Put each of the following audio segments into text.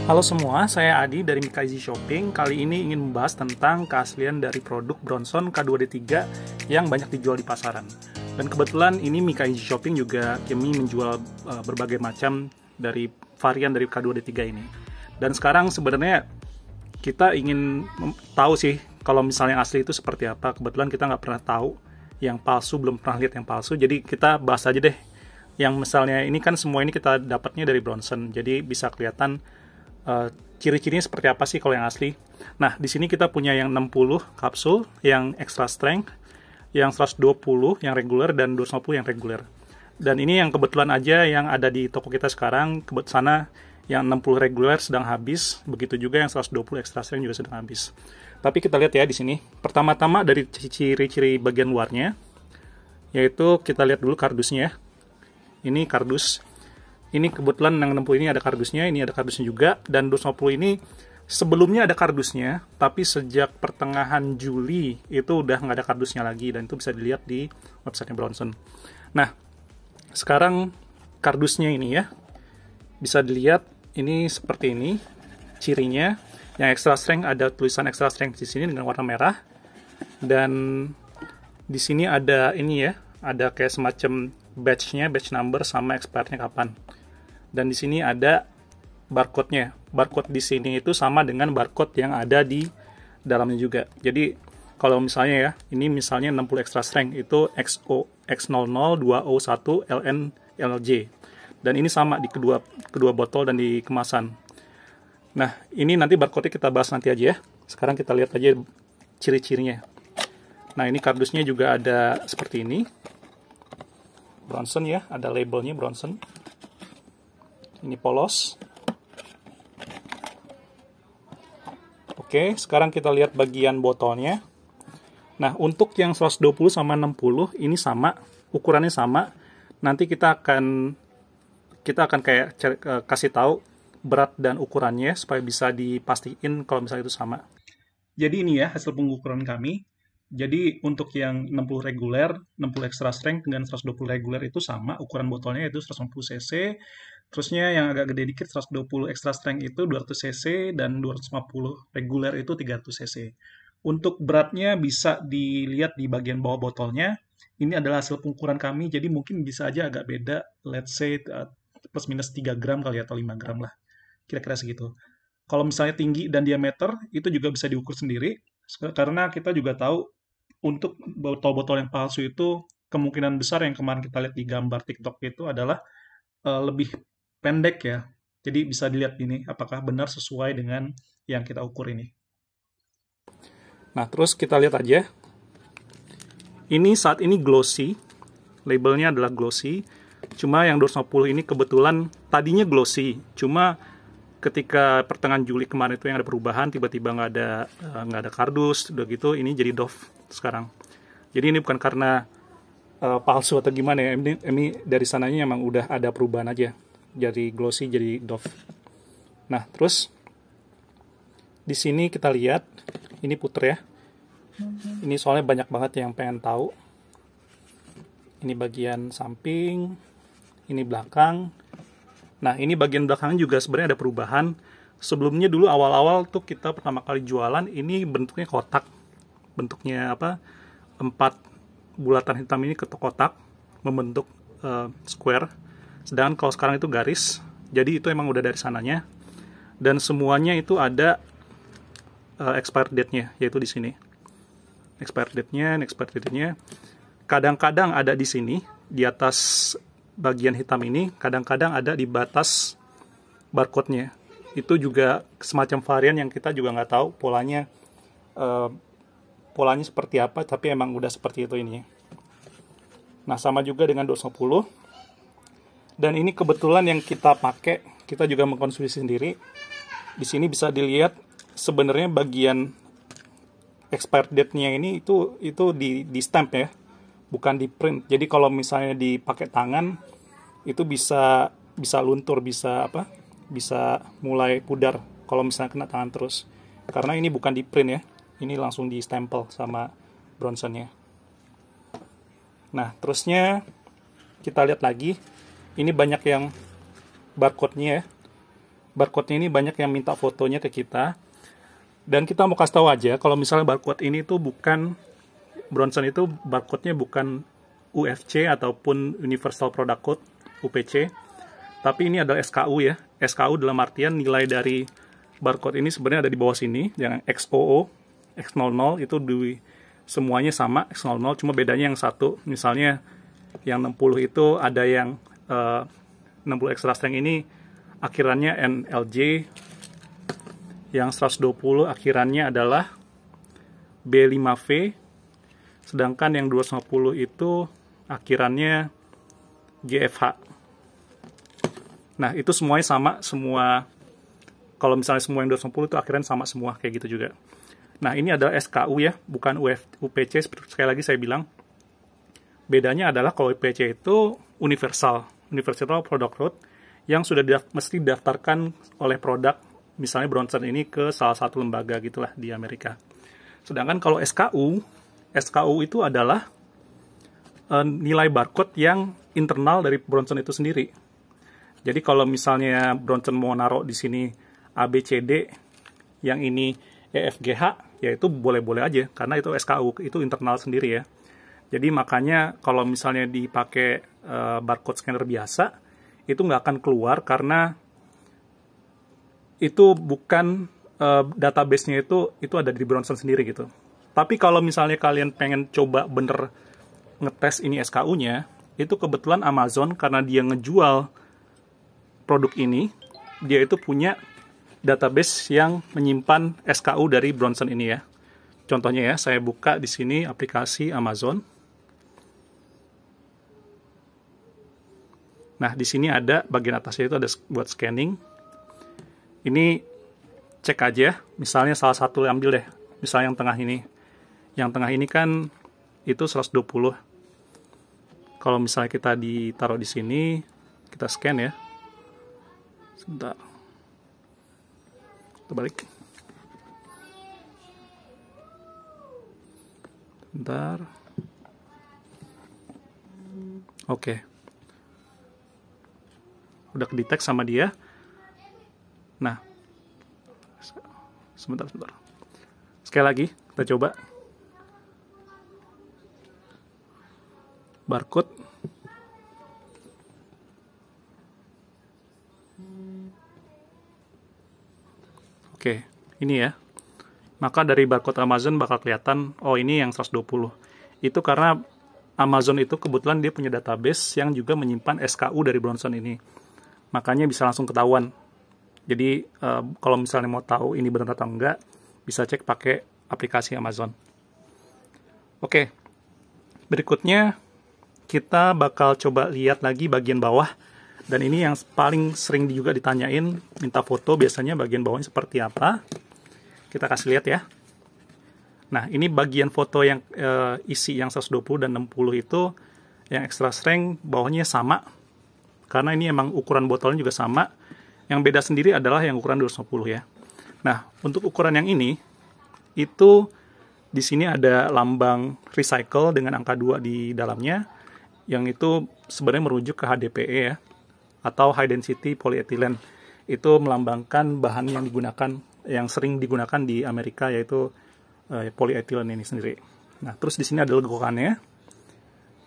Halo semua, saya Adi dari Mika Easy Shopping. Kali ini ingin membahas tentang keaslian dari produk Bronson K2D3 yang banyak dijual di pasaran. Dan kebetulan ini Mika Easy Shopping juga kami menjual berbagai macam dari varian dari K2D3 ini. Dan sekarang sebenarnya kita ingin tahu sih kalau misalnya asli itu seperti apa. Kebetulan kita nggak pernah tahu yang palsu, belum pernah lihat yang palsu. Jadi kita bahas aja deh. Yang misalnya ini kan semua ini kita dapatnya dari Bronson. Jadi bisa kelihatan ciri-cirinya seperti apa sih kalau yang asli. Nah, di sini kita punya yang 60 kapsul, yang extra strength, yang 120 yang reguler, dan 250 yang reguler. Dan ini yang kebetulan aja yang ada di toko kita sekarang. Sana yang 60 reguler sedang habis, begitu juga yang 120 extra strength juga sedang habis. Tapi kita lihat ya di sini. Pertama-tama dari ciri-ciri bagian luarnya, yaitu kita lihat dulu kardusnya. Ini kardus. Ini kebetulan yang 60 ini ada kardusnya, ini ada kardusnya juga, dan 250 ini sebelumnya ada kardusnya, tapi sejak pertengahan Juli itu udah nggak ada kardusnya lagi, dan itu bisa dilihat di website Bronson. Nah, sekarang kardusnya ini ya, bisa dilihat ini seperti ini, cirinya. Yang extra strength ada tulisan extra strength di sini dengan warna merah, dan di sini ada ini ya, ada kayak semacam batch-nya, batch number sama expirednya kapan. Dan di sini ada barcode-nya. Barcode di sini itu sama dengan barcode yang ada di dalamnya juga. Jadi kalau misalnya ya, ini misalnya 60 extra strength itu X00 201 LNLJ. Dan ini sama di kedua botol dan di kemasan. Nah, ini nanti barcode-nya kita bahas nanti aja ya. Sekarang kita lihat aja ciri-cirinya. Nah, ini kardusnya juga ada seperti ini. Bronson ya, ada labelnya Bronson. Ini polos. Oke, sekarang kita lihat bagian botolnya. Nah, untuk yang 120 sama 60 ini sama, ukurannya sama. Nanti kita akan kayak kasih tahu berat dan ukurannya supaya bisa dipastiin kalau misalnya itu sama. Jadi ini ya hasil pengukuran kami. Jadi untuk yang 60 reguler, 60 extra strength dengan 120 reguler itu sama, ukuran botolnya itu 150 cc. Terusnya yang agak gede dikit 120 extra strength itu 200 cc dan 250 reguler itu 300 cc. Untuk beratnya bisa dilihat di bagian bawah botolnya. Ini adalah hasil pengukuran kami, jadi mungkin bisa aja agak beda, let's say plus minus 3 gram kali atau 5 gram lah. Kira-kira segitu. Kalau misalnya tinggi dan diameter, itu juga bisa diukur sendiri, karena kita juga tahu untuk botol-botol yang palsu itu kemungkinan besar yang kemarin kita lihat di gambar TikTok itu adalah lebih pendek ya. Jadi bisa dilihat ini apakah benar sesuai dengan yang kita ukur ini. Nah, terus kita lihat aja. Ini saat ini glossy. Labelnya adalah glossy. Cuma yang 250 ini kebetulan tadinya glossy. Cuma ketika pertengahan Juli kemarin itu yang ada perubahan, tiba-tiba nggak ada kardus, udah gitu ini jadi doff sekarang. Jadi ini bukan karena palsu atau gimana ya, ini dari sananya emang udah ada perubahan aja, jadi glossy jadi doff. Nah terus di sini kita lihat ini puter ya, ini soalnya banyak banget yang pengen tahu. Ini bagian samping, ini belakang. Nah, ini bagian belakangnya juga sebenarnya ada perubahan. Sebelumnya dulu awal-awal tuh kita pertama kali jualan, ini bentuknya kotak. Bentuknya apa? 4 bulatan hitam ini ketuk kotak, membentuk square. Sedangkan kalau sekarang itu garis. Jadi itu emang udah dari sananya. Dan semuanya itu ada expired date-nya, yaitu di sini. Expired date-nya. Kadang-kadang ada di sini, di atas bagian hitam ini, kadang-kadang ada di batas barcode-nya. Itu juga semacam varian yang kita juga nggak tahu polanya seperti apa, tapi emang udah seperti itu ini. Nah, sama juga dengan 250. Dan ini kebetulan yang kita pakai, kita juga mengkonsumsi sendiri. Di sini bisa dilihat sebenarnya bagian expired date-nya ini itu di stamp ya, bukan di print. Jadi kalau misalnya dipakai tangan itu bisa luntur, bisa mulai pudar kalau misalnya kena tangan terus. Karena ini bukan di print ya, ini langsung di stempel sama Bronsonnya. Nah, terusnya kita lihat lagi, ini banyak yang barcode-nya ya. barcode-nya ini banyak yang minta fotonya ke kita. Dan kita mau kasih tahu aja, kalau misalnya barcode ini tuh bukan, Bronson itu barcode-nya bukan UFC ataupun Universal Product Code, UPC. Tapi ini adalah SKU ya. SKU dalam artian nilai dari barcode ini sebenarnya ada di bawah sini, yang XOO, X00 itu semuanya sama, X00, cuma bedanya yang satu. Misalnya yang 60 itu ada yang 60 extra strength ini akhirannya NLJ, yang 120 akhirannya adalah B5V, sedangkan yang 250 itu akhirannya GFH. Nah, itu semuanya sama, semua. Kalau misalnya semua yang 250 itu akhirannya sama semua, kayak gitu juga. Nah, ini adalah SKU ya, bukan UPC. Sekali lagi saya bilang, bedanya adalah kalau UPC itu Universal Product Code, yang sudah mesti didaftarkan oleh produk, misalnya Bronson ini ke salah satu lembaga gitulah di Amerika. Sedangkan kalau SKU itu adalah nilai barcode yang internal dari Bronson itu sendiri. Jadi kalau misalnya Bronson mau naruh di sini ABCD, yang ini EFGH, ya itu boleh-boleh aja, karena itu SKU, itu internal sendiri ya. Jadi makanya kalau misalnya dipakai barcode scanner biasa, itu nggak akan keluar karena itu bukan database-nya itu ada di Bronson sendiri gitu. Tapi kalau misalnya kalian pengen coba bener ngetes ini SKU-nya, itu kebetulan Amazon karena dia ngejual produk ini, dia itu punya database yang menyimpan SKU dari Bronson ini ya. Contohnya ya, saya buka di sini aplikasi Amazon. Nah, di sini ada bagian atasnya itu ada buat scanning. Ini cek aja, misalnya salah satu ambil deh, misalnya yang tengah ini. Yang tengah ini kan itu 120. Kalau misalnya kita ditaruh di sini, kita scan ya. Sebentar. Kita balik. Bentar. Oke. Udah kedetek sama dia. Nah, sebentar. Sekali lagi, kita coba. Barcode. Oke, ini ya. Maka dari barcode Amazon bakal kelihatan, oh ini yang 120. Itu karena Amazon itu kebetulan dia punya database yang juga menyimpan SKU dari Bronson ini. Makanya bisa langsung ketahuan. Jadi kalau misalnya mau tahu ini benar atau enggak, bisa cek pakai aplikasi Amazon. Oke, berikutnya kita bakal coba lihat lagi bagian bawah. Dan ini yang paling sering juga ditanyain, minta foto biasanya bagian bawahnya seperti apa. Kita kasih lihat ya. Nah, ini bagian foto yang isi yang 120 dan 60 itu, yang extra strength bawahnya sama. Karena ini emang ukuran botolnya juga sama. Yang beda sendiri adalah yang ukuran 250 ya. Nah, untuk ukuran yang ini, itu di sini ada lambang recycle dengan angka 2 di dalamnya. Yang itu sebenarnya merujuk ke HDPE ya, atau High Density Polyethylene. Itu melambangkan bahan yang digunakan, yang sering digunakan di Amerika, yaitu polyethylene ini sendiri. Nah, terus di sini ada legokannya.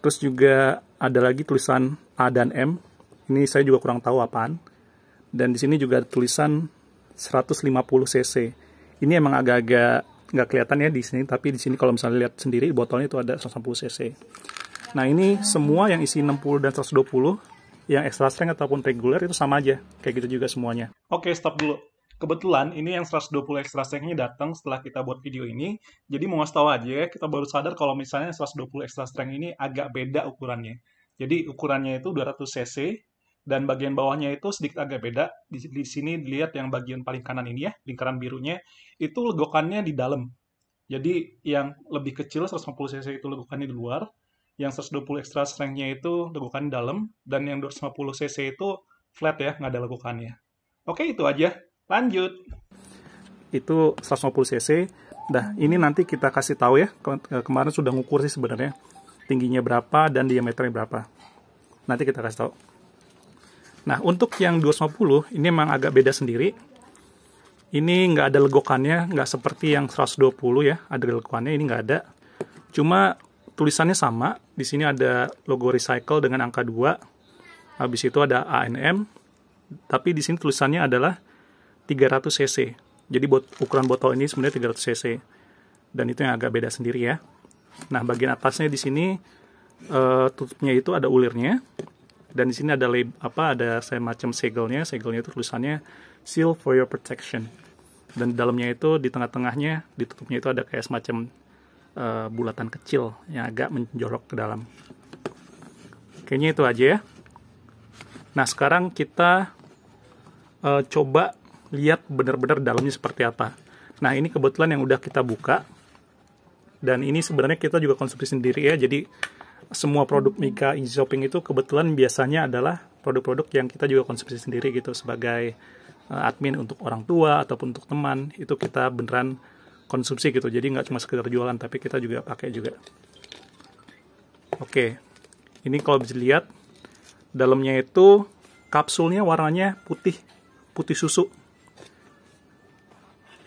Terus juga ada lagi tulisan A dan M. Ini saya juga kurang tahu apaan. Dan di sini juga ada tulisan 150 cc. Ini emang agak-agak nggak kelihatan ya di sini, tapi di sini kalau misalnya lihat sendiri botolnya itu ada 150 cc. Nah, ini semua yang isi 60 dan 120, yang extra strength ataupun reguler itu sama aja, kayak gitu juga semuanya. Oke, stop dulu. Kebetulan ini yang 120 extra strength-nya datang setelah kita buat video ini. Jadi mau ngasih tahu aja, kita baru sadar kalau misalnya 120 extra strength ini agak beda ukurannya. Jadi ukurannya itu 200 cc, dan bagian bawahnya itu sedikit agak beda. Di sini dilihat yang bagian paling kanan ini ya, lingkaran birunya, itu legokannya di dalam. Jadi yang lebih kecil 150 cc itu legokannya di luar, yang 120 extra strength-nya itu legokannya di dalam, dan yang 250 cc itu flat ya, nggak ada legokannya. Oke, itu aja. Lanjut. Itu 150 cc. Nah, ini nanti kita kasih tahu ya. Kemarin sudah ngukur sih sebenarnya. Tingginya berapa dan diameternya berapa. Nanti kita kasih tahu. Nah, untuk yang 250 ini memang agak beda sendiri. Ini nggak ada legokannya, nggak seperti yang 120 ya, ada legokannya, ini nggak ada. Cuma tulisannya sama, di sini ada logo recycle dengan angka 2, habis itu ada ANM, tapi di sini tulisannya adalah 300 cc. Jadi ukuran botol ini sebenarnya 300 cc. Dan itu yang agak beda sendiri ya. Nah, bagian atasnya di sini tutupnya itu ada ulirnya. Dan di sini ada ada semacam segelnya. Segelnya itu tulisannya seal for your protection. Dan di dalamnya itu di tengah-tengahnya ditutupnya itu ada kayak semacam bulatan kecil yang agak menjorok ke dalam. Kayaknya itu aja ya. Nah, sekarang kita coba lihat benar-benar dalamnya seperti apa. Nah, ini kebetulan yang udah kita buka. Dan ini sebenarnya kita juga konsumsi sendiri ya. Jadi semua produk Mika Easy Shopping itu kebetulan biasanya adalah produk-produk yang kita juga konsumsi sendiri gitu sebagai admin untuk orang tua ataupun untuk teman. Itu kita beneran konsumsi gitu. Jadi nggak cuma sekedar jualan, tapi kita juga pakai juga. Oke, ini kalau bisa dilihat dalamnya itu kapsulnya warnanya putih susu.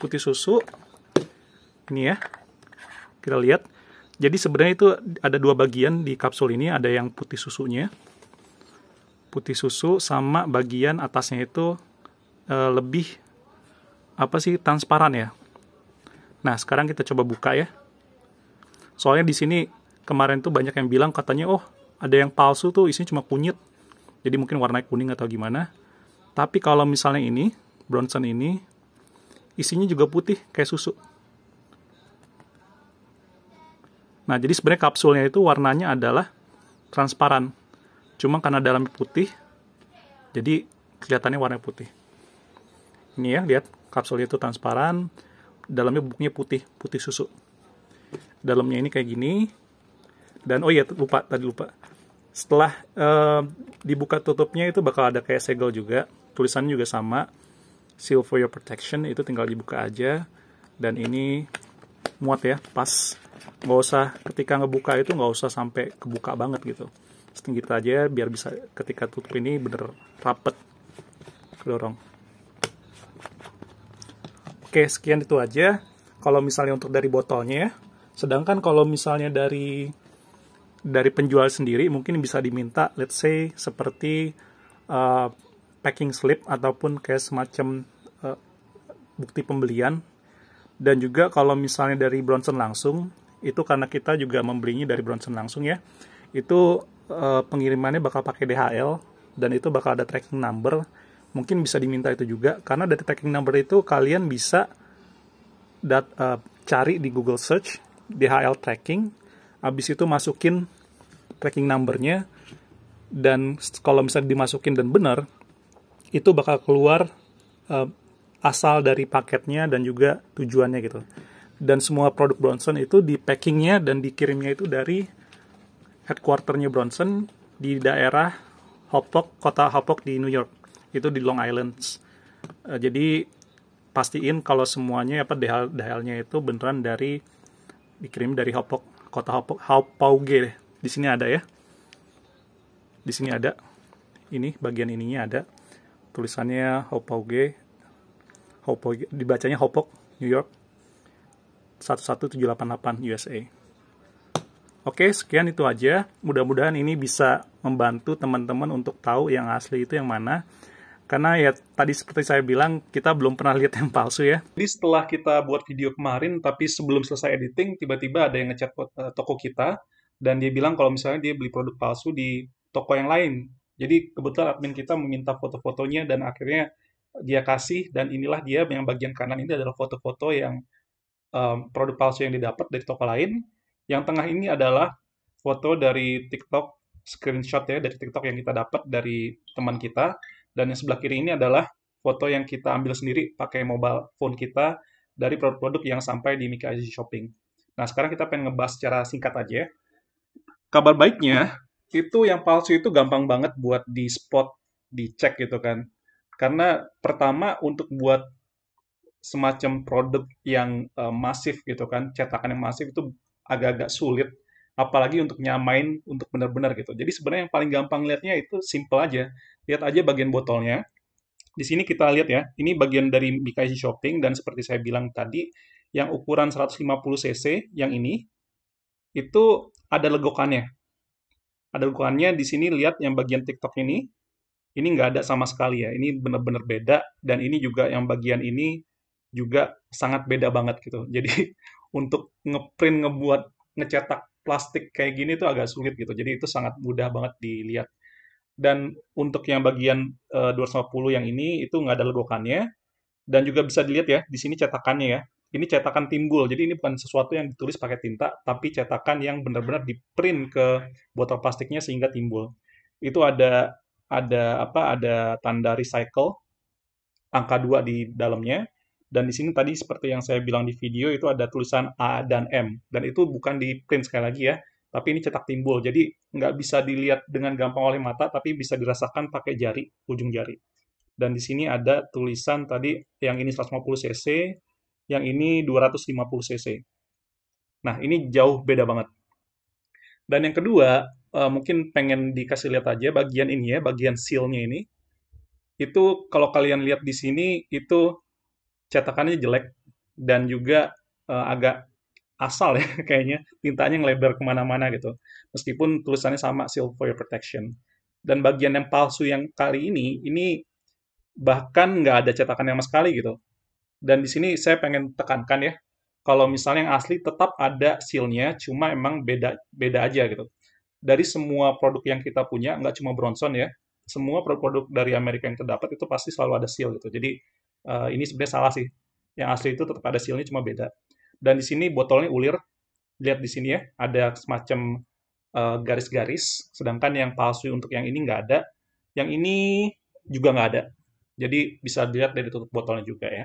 Putih susu. Ini ya. Kita lihat. Jadi sebenarnya itu ada dua bagian di kapsul ini, ada yang putih susunya. Putih susu sama bagian atasnya itu lebih transparan ya. Nah, sekarang kita coba buka ya. Soalnya di sini kemarin tuh banyak yang bilang katanya, oh, ada yang palsu tuh isinya cuma kunyit. Jadi mungkin warnanya kuning atau gimana. Tapi kalau misalnya ini, Bronson ini, isinya juga putih kayak susu. Nah, jadi sebenarnya kapsulnya itu warnanya adalah transparan. Cuma karena dalamnya putih, jadi kelihatannya warna putih. Ini ya, lihat kapsulnya itu transparan, dalamnya bubuknya putih susu. Dalamnya ini kayak gini. Dan oh iya, tadi lupa. Setelah dibuka tutupnya itu bakal ada kayak segel juga. Tulisannya juga sama. Seal for your protection, itu tinggal dibuka aja. Dan ini muat ya, pas. Nggak usah, ketika ngebuka itu nggak usah sampai kebuka banget gitu. Sedikit aja biar bisa ketika tutup ini bener rapet kedorong. Oke, sekian itu aja kalau misalnya untuk dari botolnya ya. Sedangkan kalau misalnya dari penjual sendiri mungkin bisa diminta, let's say seperti packing slip ataupun kayak semacam bukti pembelian. Dan juga kalau misalnya dari Bronson langsung, itu karena kita juga membelinya dari Bronson langsung ya, itu pengirimannya bakal pakai DHL dan itu bakal ada tracking number. Mungkin bisa diminta itu juga, karena dari tracking number itu kalian bisa cari di Google Search DHL tracking, habis itu masukin tracking numbernya, dan kalau misalnya dimasukin dan benar, itu bakal keluar asal dari paketnya dan juga tujuannya gitu. Dan semua produk Bronson itu di packingnya dan dikirimnya itu dari headquarternya Bronson di daerah Hopok, kota Hopok di New York. Itu di Long Island. Jadi pastiin kalau semuanya DHL-nya itu beneran dikirim dari Hopok, kota Hopok, Hauppauge. Di sini ada ya. Di sini ada. Ini bagian ininya ada. Tulisannya Hauppauge, dibacanya Hopok, New York 11788 USA. Oke, sekian itu aja. Mudah-mudahan ini bisa membantu teman-teman untuk tahu yang asli itu yang mana. Karena ya tadi seperti saya bilang, kita belum pernah lihat yang palsu ya. Jadi setelah kita buat video kemarin, tapi sebelum selesai editing, tiba-tiba ada yang ngechat toko kita, dan dia bilang kalau misalnya dia beli produk palsu di toko yang lain. Jadi kebetulan admin kita meminta foto-fotonya, dan akhirnya dia kasih, dan inilah dia yang bagian kanan ini adalah foto-foto yang produk palsu yang didapat dari toko lain. Yang tengah ini adalah foto dari TikTok, screenshot ya dari TikTok yang kita dapat dari teman kita. Dan yang sebelah kiri ini adalah foto yang kita ambil sendiri pakai mobile phone kita dari produk-produk yang sampai di Mika Easy Shopping. Nah, sekarang kita pengen ngebahas secara singkat aja ya. Kabar baiknya, itu yang palsu itu gampang banget buat di spot, dicek gitu kan. Karena pertama untuk buat semacam produk yang masif gitu kan, cetakan yang masif itu agak-agak sulit. apalagi untuk nyamain untuk benar-benar gitu. Jadi sebenarnya yang paling gampang lihatnya itu simple aja. Lihat aja bagian botolnya. Di sini kita lihat ya, ini bagian dari BKC Shopping dan seperti saya bilang tadi, yang ukuran 150 cc yang ini itu ada legokannya. Ada legokannya di sini lihat yang bagian TikTok ini nggak ada sama sekali ya. Ini benar-benar beda dan ini juga yang bagian ini juga sangat beda banget gitu. Jadi untuk ngeprint ngebuat ngecetak plastik kayak gini tuh agak sulit gitu. Jadi itu sangat mudah banget dilihat. Dan untuk yang bagian 250 yang ini itu nggak ada legokannya dan juga bisa dilihat ya di sini cetakannya ya. Ini cetakan timbul. Jadi ini bukan sesuatu yang ditulis pakai tinta, tapi cetakan yang benar-benar di-print ke botol plastiknya sehingga timbul. Itu ada apa? Ada tanda recycle angka 2 di dalamnya. Dan di sini tadi seperti yang saya bilang di video itu ada tulisan A dan M. Dan itu bukan di print sekali lagi ya, tapi ini cetak timbul. Jadi nggak bisa dilihat dengan gampang oleh mata, tapi bisa dirasakan pakai jari, ujung jari. Dan di sini ada tulisan tadi yang ini 150 cc, yang ini 250 cc. Nah, ini jauh beda banget. Dan yang kedua, mungkin pengen dikasih lihat aja bagian ini ya, bagian seal-nya ini. Itu kalau kalian lihat di sini itu cetakannya jelek dan juga agak asal ya kayaknya tintanya ngelebar kemana-mana gitu. Meskipun tulisannya sama seal for your protection. Dan bagian yang palsu yang kali ini bahkan nggak ada cetakan sama sekali gitu. Dan di sini saya pengen tekankan ya, kalau misalnya yang asli tetap ada seal-nya, cuma emang beda beda aja gitu. Dari semua produk yang kita punya, nggak cuma Bronson ya, semua produk-produk dari Amerika yang terdapat itu pasti selalu ada seal gitu. Jadi ini sebenarnya salah sih. Yang asli itu tetap ada seal-nya cuma beda. Dan di sini botolnya ulir. Lihat di sini ya, ada semacam garis-garis. Sedangkan yang palsu untuk yang ini nggak ada. Yang ini juga nggak ada. Jadi bisa dilihat dari tutup botolnya juga ya.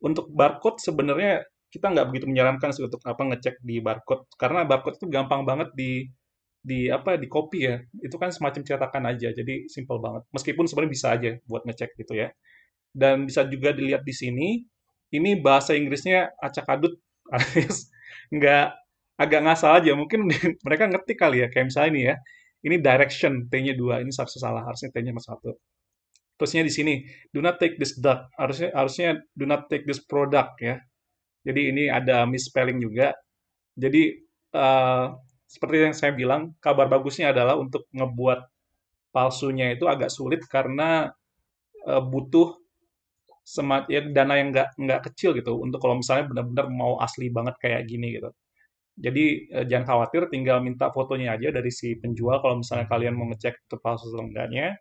Untuk barcode sebenarnya kita nggak begitu menyarankan sih untuk apa ngecek di barcode karena barcode itu gampang banget di apa di copy ya. Itu kan semacam cetakan aja. Jadi simple banget. Meskipun sebenarnya bisa aja buat ngecek gitu ya. Dan bisa juga dilihat di sini, ini bahasa Inggrisnya acak adut, alias nggak agak ngasal aja. Mungkin mereka ngerti kali ya, kayak misalnya ini ya, ini direction, T-nya 2, ini harusnya salah, harusnya T-nya cuma 1. Terusnya di sini, do not take this duck, harusnya do not take this product ya. Jadi ini ada misspelling juga. Jadi eh, seperti yang saya bilang, kabar bagusnya adalah untuk ngebuat palsunya itu agak sulit karena butuh ya, dana yang nggak kecil gitu untuk kalau misalnya benar-benar mau asli banget kayak gini gitu. Jadi jangan khawatir, tinggal minta fotonya aja dari si penjual kalau misalnya kalian mau ngecek itu palsu atau enggaknya.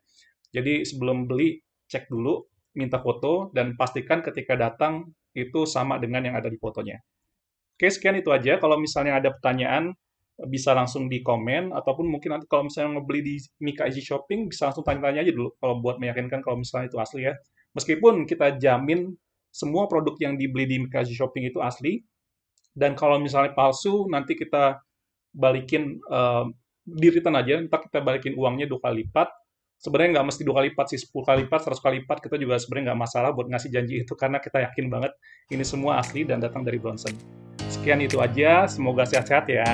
Jadi sebelum beli cek dulu, minta foto dan pastikan ketika datang itu sama dengan yang ada di fotonya. Oke, sekian itu aja. Kalau misalnya ada pertanyaan bisa langsung di komen ataupun mungkin nanti kalau misalnya ngebeli di Mika Easy Shopping bisa langsung tanya-tanya aja dulu kalau buat meyakinkan kalau misalnya itu asli ya. Meskipun kita jamin semua produk yang dibeli di Mika Easy Shopping itu asli dan kalau misalnya palsu nanti kita balikin di return aja, ntar kita balikin uangnya 2 kali lipat. Sebenarnya nggak mesti 2 kali lipat sih, 10 kali lipat, 100 kali lipat kita juga sebenarnya nggak masalah buat ngasih janji itu karena kita yakin banget ini semua asli dan datang dari Bronson. Sekian itu aja, semoga sehat-sehat ya.